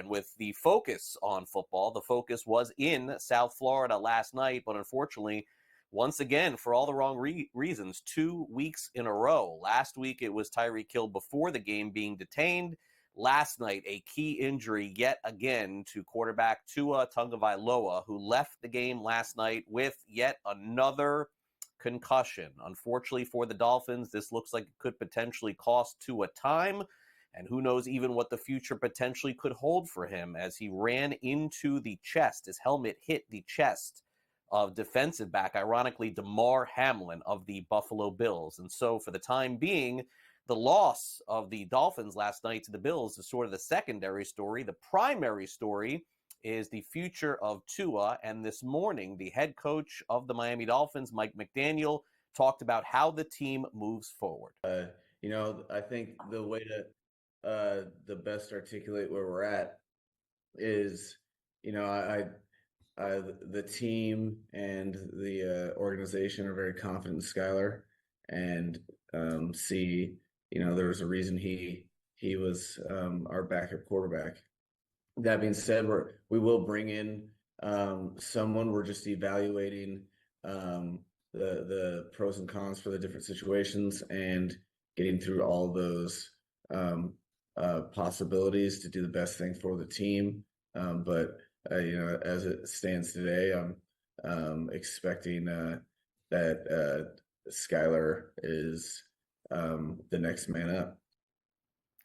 And with the focus on football, the focus was in South Florida last night, but unfortunately, once again, for all the wrong reasons, 2 weeks in a row. Last week, it was Tyreek Hill before the game being detained. Last night, a key injury yet again to quarterback Tua Tagovailoa, who left the game last night with yet another concussion. Unfortunately for the Dolphins, this looks like it could potentially cost Tua time, and who knows even what the future potentially could hold for him as he ran into the chest. His helmet hit the chest of defensive back, ironically, Damar Hamlin of the Buffalo Bills. And so for the time being, the loss of the Dolphins last night to the Bills is sort of the secondary story. The primary story is the future of Tua. And this morning, the head coach of the Miami Dolphins, Mike McDaniel, talked about how the team moves forward. I think the way to the best articulate where we're at is, the team and the organization are very confident in Skylar, and see, there was a reason he was our backup quarterback. That being said, we will bring in someone. We're just evaluating the pros and cons for the different situations and getting through all those possibilities to do the best thing for the team. But as it stands today, I'm expecting that Skylar is the next man up.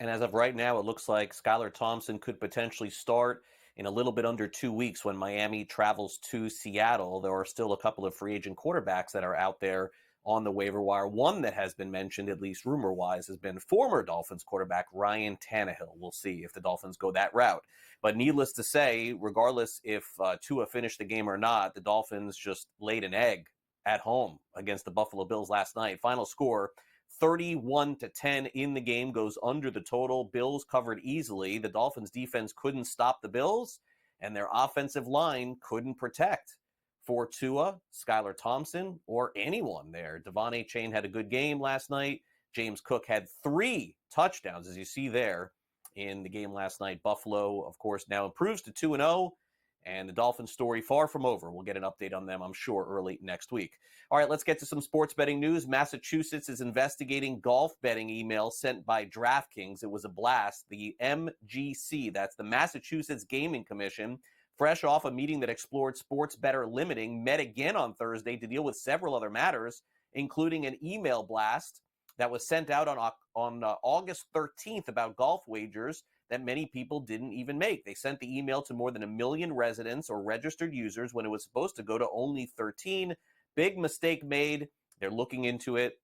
And as of right now, it looks like Skylar Thompson could potentially start in a little bit under 2 weeks when Miami travels to Seattle. There are still a couple of free agent quarterbacks that are out there on the waiver wire. One that has been mentioned, at least rumor-wise, has been former Dolphins quarterback Ryan Tannehill. We'll see if the Dolphins go that route. But needless to say, regardless if Tua finished the game or not, the Dolphins just laid an egg at home against the Buffalo Bills last night. Final score, 31-10 in the game, goes under the total. Bills covered easily. The Dolphins defense couldn't stop the Bills, and their offensive line couldn't protect for Tua, Skylar Thompson, or anyone there. Devon Achane had a good game last night. James Cook had 3 touchdowns, as you see there in the game last night. Buffalo, of course, now improves to 2-0, and the Dolphins story far from over. We'll get an update on them, I'm sure, early next week. All right, let's get to some sports betting news. Massachusetts is investigating golf betting emails sent by DraftKings. It was a blast. The MGC, that's the Massachusetts Gaming Commission, fresh off a meeting that explored sports bettor limiting, met again on Thursday to deal with several other matters, including an email blast that was sent out on August 13th about golf wagers that many people didn't even make. They sent the email to more than 1 million residents or registered users when it was supposed to go to only 13. Big mistake made. They're looking into it,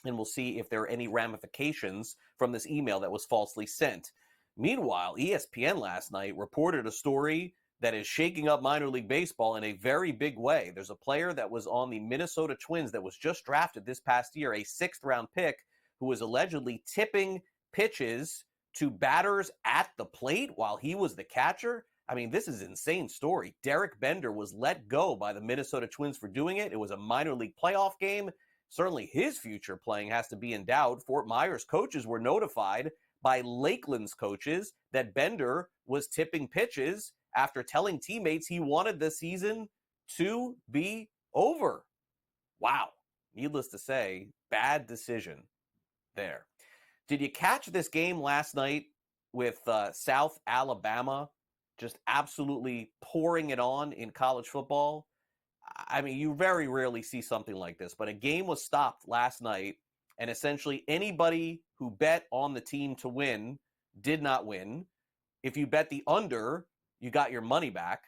and we'll see if there are any ramifications from this email that was falsely sent. Meanwhile, ESPN last night reported a story that is shaking up minor league baseball in a very big way. There's a player that was on the Minnesota Twins that was just drafted this past year, a 6th-round pick, who was allegedly tipping pitches to batters at the plate while he was the catcher. I mean, this is an insane story. Derek Bender was let go by the Minnesota Twins for doing it. It was a minor league playoff game. Certainly his future playing has to be in doubt. Fort Myers coaches were notified by Lakeland's coaches that Bender was tipping pitches after telling teammates he wanted the season to be over. Wow. Needless to say, bad decision there. Did you catch this game last night with South Alabama just absolutely pouring it on in college football? I mean, you very rarely see something like this, but a game was stopped last night, and essentially anybody who bet on the team to win did not win. If you bet the under, you got your money back.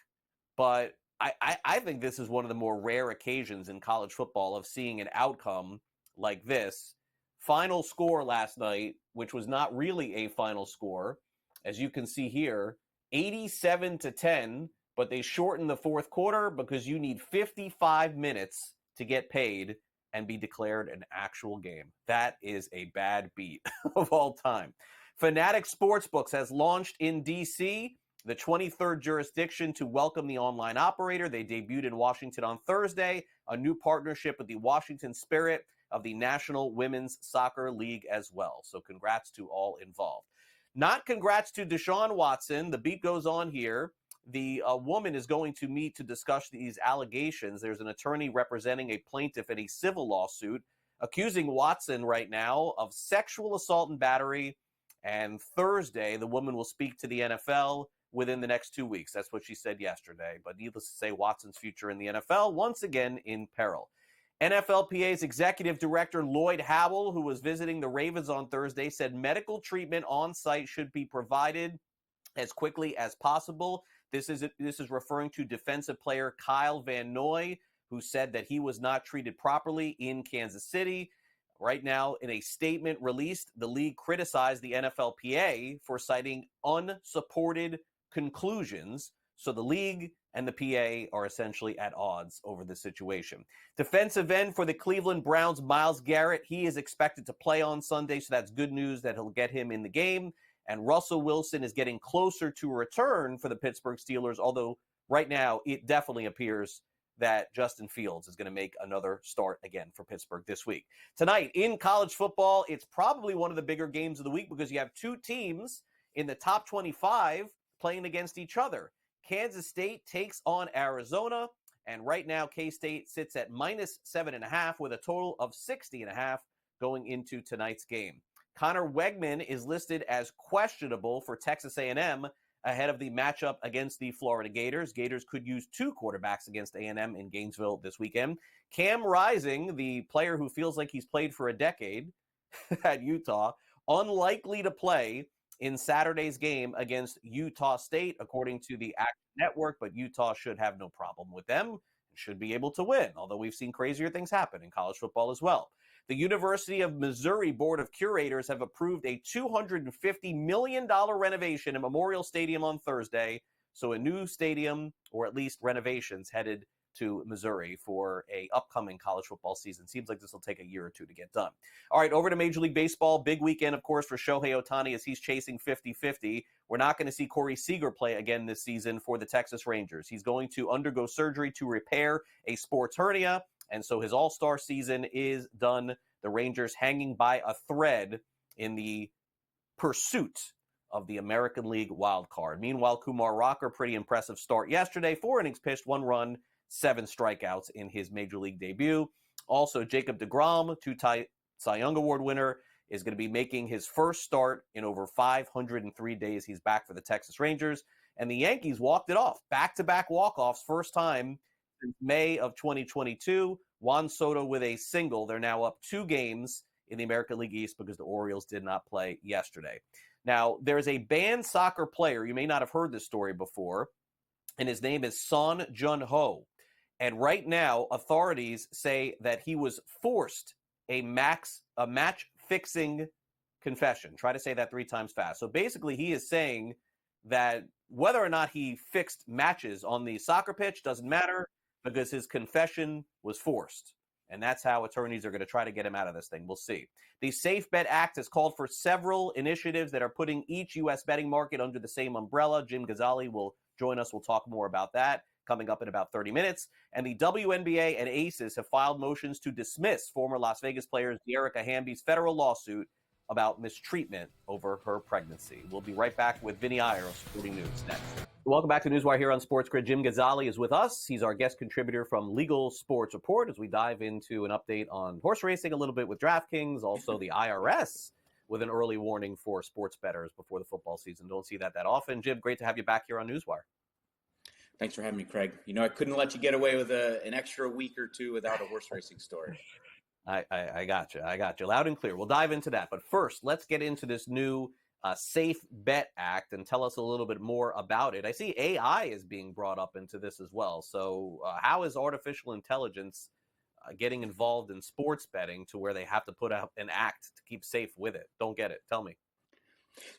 But I think this is one of the more rare occasions in college football of seeing an outcome like this. Final score last night, which was not really a final score, as you can see here, 87-10, but they shortened the fourth quarter because you need 55 minutes to get paid and be declared an actual game. That is a bad beat of all time. Fanatic Sportsbooks has launched in D.C., the 23rd jurisdiction to welcome the online operator. They debuted in Washington on Thursday, a new partnership with the Washington Spirit of the National Women's Soccer League as well. So congrats to all involved. Not congrats to Deshaun Watson. The beat goes on here. The woman is going to meet to discuss these allegations. There's an attorney representing a plaintiff in a civil lawsuit accusing Watson right now of sexual assault and battery. And Thursday, the woman will speak to the NFL within the next 2 weeks. That's what she said yesterday. But needless to say, Watson's future in the NFL once again in peril. NFLPA's executive director Lloyd Howell, who was visiting the Ravens on Thursday, said medical treatment on site should be provided as quickly as possible. This is referring to defensive player Kyle Van Noy, who said that he was not treated properly in Kansas City. Right now, in a statement released, the league criticized the NFLPA for citing unsupported conclusions. So the league and the PA are essentially at odds over the situation. Defensive end for the Cleveland Browns, Myles Garrett, he is expected to play on Sunday, so that's good news that he'll get him in the game. And Russell Wilson is getting closer to a return for the Pittsburgh Steelers, although right now it definitely appears that Justin Fields is going to make another start again for Pittsburgh this week. Tonight in college football, it's probably one of the bigger games of the week because you have two teams in the top 25 playing against each other. Kansas State takes on Arizona, and right now K-State sits at -7.5 with a total of 60.5 going into tonight's game. Connor Wegman is listed as questionable for Texas A&M ahead of the matchup against the Florida Gators. Gators could use two quarterbacks against A&M in Gainesville this weekend. Cam Rising, the player who feels like he's played for a decade at Utah, unlikely to play in Saturday's game against Utah State, according to the Action Network, but Utah should have no problem with them and should be able to win, although we've seen crazier things happen in college football as well. The University of Missouri Board of Curators have approved a $250 million renovation at Memorial Stadium on Thursday, so a new stadium, or at least renovations, headed to Missouri for a upcoming college football season. Seems like this will take a year or two to get done. All right, over to Major League Baseball. Big weekend, of course, for Shohei Ohtani as he's chasing 50-50. We're not going to see Corey Seager play again this season for the Texas Rangers. He's going to undergo surgery to repair a sports hernia, and so his all-star season is done. The Rangers hanging by a thread in the pursuit of the American League wild card. Meanwhile, Kumar Rocker, pretty impressive start yesterday. 4 innings pitched, 1 run, 7 strikeouts in his Major League debut. Also, Jacob deGrom, 2-time Cy Young Award winner, is going to be making his first start in over 503 days. He's back for the Texas Rangers. And the Yankees walked it off. Back-to-back walk-offs, first time since May of 2022. Juan Soto with a single. They're now up 2 games in the American League East because the Orioles did not play yesterday. Now, there's a banned soccer player. You may not have heard this story before, and his name is Son Jun-ho. And right now, authorities say that he was forced a match-fixing confession. Try to say that 3 times fast. So basically, he is saying that whether or not he fixed matches on the soccer pitch doesn't matter because his confession was forced. And that's how attorneys are going to try to get him out of this thing. We'll see. The Safe Bet Act has called for several initiatives that are putting each U.S. betting market under the same umbrella. Jim Ghazali will join us. We'll talk more about that coming up in about 30 minutes. And the WNBA and ACES have filed motions to dismiss former Las Vegas player Dearica Hamby's federal lawsuit about mistreatment over her pregnancy. We'll be right back with Vinny Iyer of Sporting News next. Welcome back to Newswire here on SportsGrid. Jim Ghazali is with us. He's our guest contributor from Legal Sports Report as we dive into an update on horse racing a little bit with DraftKings, also the IRS with an early warning for sports bettors before the football season. Don't see that often. Jim, great to have you back here on Newswire. Thanks for having me, Craig. You know, I couldn't let you get away with an extra week or two without a horse racing story. I got you. Loud and clear. We'll dive into that. But first, let's get into this new Safe Bet Act and tell us a little bit more about it. I see AI is being brought up into this as well. So how is artificial intelligence getting involved in sports betting to where they have to put out an act to keep safe with it? Don't get it. Tell me.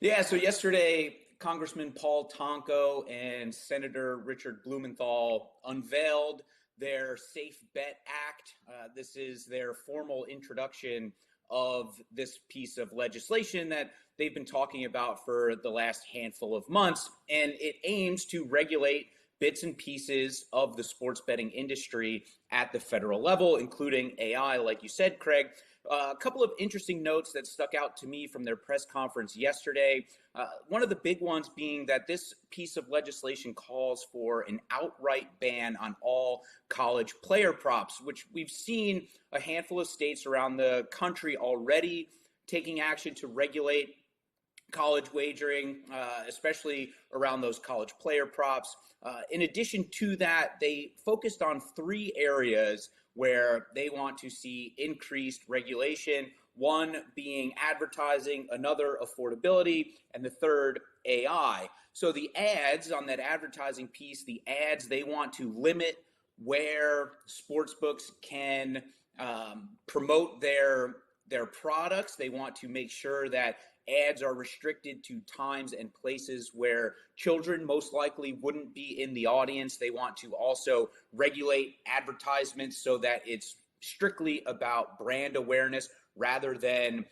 Yeah, so yesterday, Congressman Paul Tonko and Senator Richard Blumenthal unveiled their Safe Bet Act. This is their formal introduction of this piece of legislation that they've been talking about for the last handful of months, and it aims to regulate bits and pieces of the sports betting industry at the federal level, including AI, like you said, Craig. A couple of interesting notes that stuck out to me from their press conference yesterday. One of the big ones being that this piece of legislation calls for an outright ban on all college player props, which we've seen a handful of states around the country already taking action to regulate college wagering, especially around those college player props. In addition to that, they focused on 3 areas where they want to see increased regulation, one being advertising, another affordability, and the third AI. So the ads on that advertising piece, they want to limit where sportsbooks can promote their products. They want to make sure that ads are restricted to times and places where children most likely wouldn't be in the audience. They want to also regulate advertisements so that it's strictly about brand awareness rather than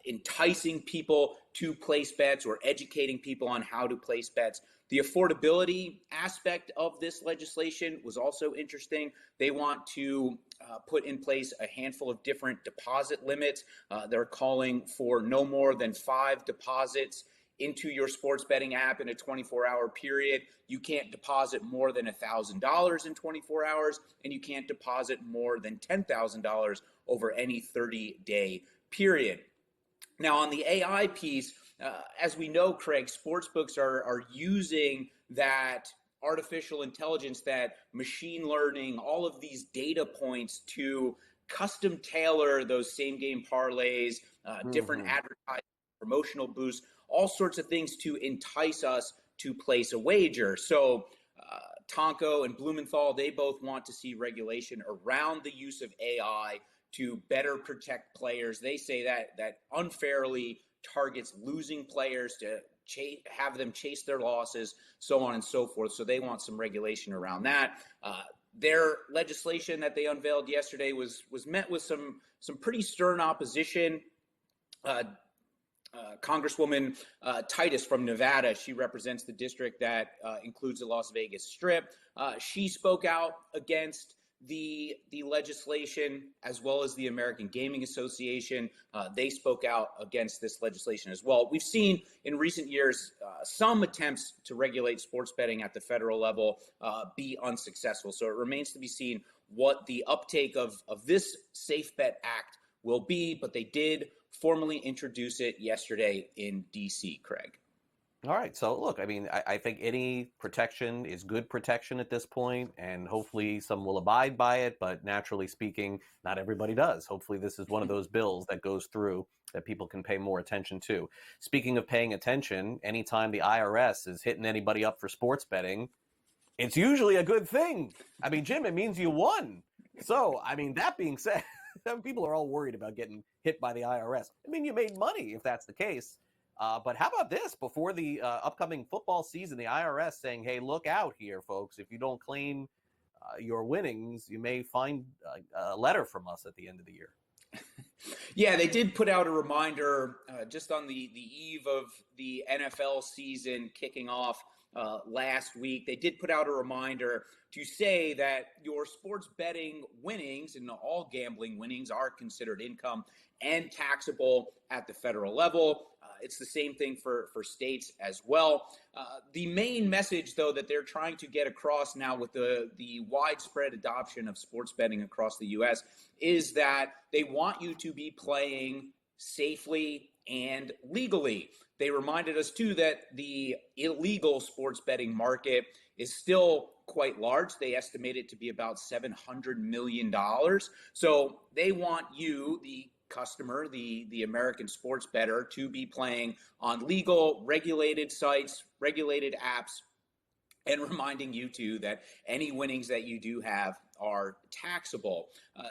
enticing people to place bets or educating people on how to place bets. The affordability aspect of this legislation was also interesting. They want to put in place a handful of different deposit limits. They're calling for no more than 5 deposits into your sports betting app in a 24-hour period. You can't deposit more than $1,000 in 24 hours, and you can't deposit more than $10,000 over any 30-day period. Now, on the AI piece, as we know, Craig, sportsbooks are using that artificial intelligence, that machine learning, all of these data points to custom tailor those same game parlays, different advertising, promotional boosts, all sorts of things to entice us to place a wager. So Tonko and Blumenthal, they both want to see regulation around the use of AI to better protect players. They say that unfairly targets losing players to have them chase their losses, so on and so forth. So they want some regulation around that. Their legislation that they unveiled yesterday was met with some pretty stern opposition. Congresswoman Titus from Nevada, she represents the district that includes the Las Vegas Strip. She spoke out against the legislation, as well as the American Gaming Association. They spoke out against this legislation as well. We've seen in recent years some attempts to regulate sports betting at the federal level be unsuccessful. So it remains to be seen what the uptake of this Safe Bet Act will be, but they did formally introduce it yesterday in D.C., Craig. All right. So, look, I mean, I think any protection is good protection at this point, and hopefully some will abide by it. But naturally speaking, not everybody does. Hopefully this is one of those bills that goes through that people can pay more attention to. Speaking of paying attention, anytime the IRS is hitting anybody up for sports betting, it's usually a good thing. I mean, Jim, it means you won. So, I mean, that being said, people are all worried about getting hit by the IRS. I mean, you made money if that's the case. But how about this? Before the upcoming football season, the IRS saying, hey, look out here, folks. If you don't claim your winnings, you may find a letter from us at the end of the year. Yeah, they did put out a reminder just on the eve of the NFL season kicking off last week. They did put out a reminder to say that your sports betting winnings and all gambling winnings are considered income and taxable at the federal level. It's the same thing for states as well. The main message, though, that they're trying to get across now with the widespread adoption of sports betting across the U.S. is that they want you to be playing safely and legally. They reminded us, too, that the illegal sports betting market is still quite large. They estimate it to be about $700 million. So they want you, the customer, the American sports bettor, to be playing on legal, regulated sites, regulated apps, and reminding you, too, that any winnings that you do have are taxable.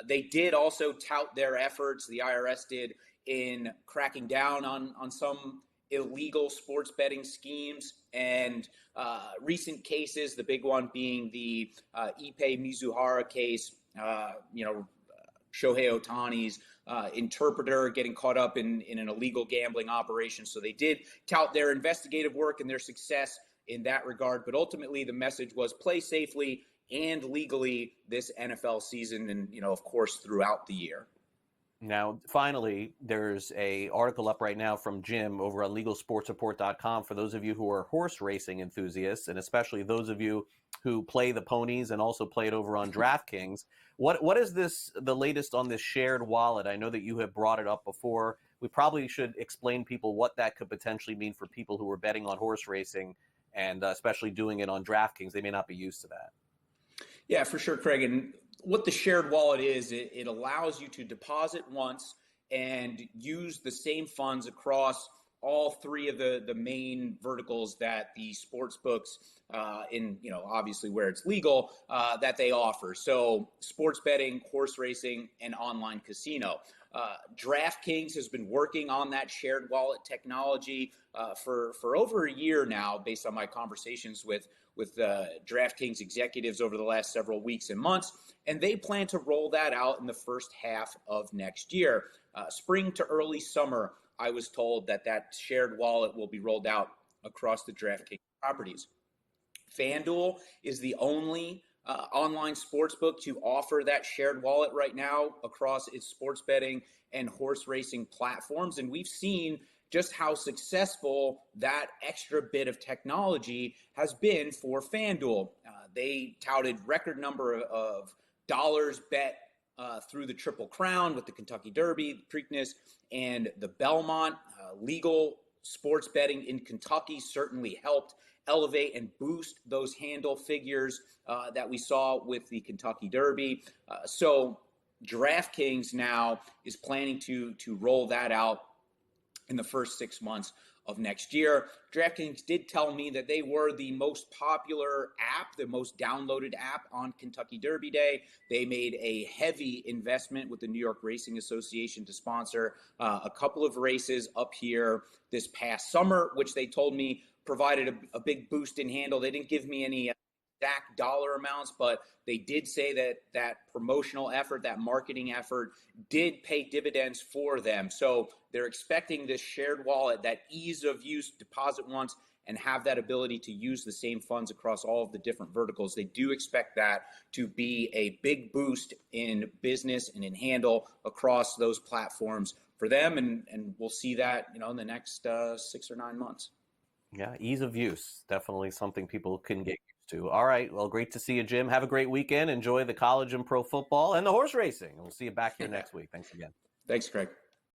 They did also tout their efforts, the IRS did, in cracking down on some illegal sports betting schemes and recent cases, the big one being the Ippei Mizuhara case, Shohei Ohtani's interpreter getting caught up in an illegal gambling operation. So they did tout their investigative work and their success in that regard. But ultimately, the message was play safely and legally this NFL season and, of course, throughout the year. Now, finally, there's a article up right now from Jim over on LegalSportsReport.com for those of you who are horse racing enthusiasts, and especially those of you who play the ponies and also play it over on DraftKings. What is the latest on this shared wallet? I know that you have brought it up before. We probably should explain people what that could potentially mean for people who are betting on horse racing and especially doing it on DraftKings. They may not be used to that. Yeah, for sure, Craig. And what the shared wallet is, it allows you to deposit once and use the same funds across all three of the main verticals that the sports books in, obviously where it's legal, that they offer. So sports betting, horse racing, and online casino. DraftKings has been working on that shared wallet technology for over a year now, based on my conversations with DraftKings executives over the last several weeks and months, and they plan to roll that out in the first half of next year. Spring to early summer, I was told that shared wallet will be rolled out across the DraftKings properties. FanDuel is the only online sportsbook to offer that shared wallet right now across its sports betting and horse racing platforms. And we've seen just how successful that extra bit of technology has been for FanDuel. They touted record number of dollars bet through the Triple Crown with the Kentucky Derby, the Preakness, and the Belmont. Legal sports betting in Kentucky certainly helped elevate and boost those handle figures that we saw with the Kentucky Derby. So DraftKings now is planning to roll that out in the first 6 months of next year. DraftKings did tell me that they were the most popular app, the most downloaded app on Kentucky Derby Day. They made a heavy investment with the New York Racing Association to sponsor a couple of races up here this past summer, which they told me provided a big boost in handle. They didn't give me any exact dollar amounts, but they did say that promotional effort, that marketing effort did pay dividends for them. So they're expecting this shared wallet, that ease of use, deposit once, and have that ability to use the same funds across all of the different verticals. They do expect that to be a big boost in business and in handle across those platforms for them. And we'll see that, in the next 6 or 9 months. Yeah, ease of use, definitely something people can get used to. All right, well, great to see you, Jim. Have a great weekend. Enjoy the college and pro football and the horse racing. We'll see you back here next week. Thanks again. Thanks, Craig.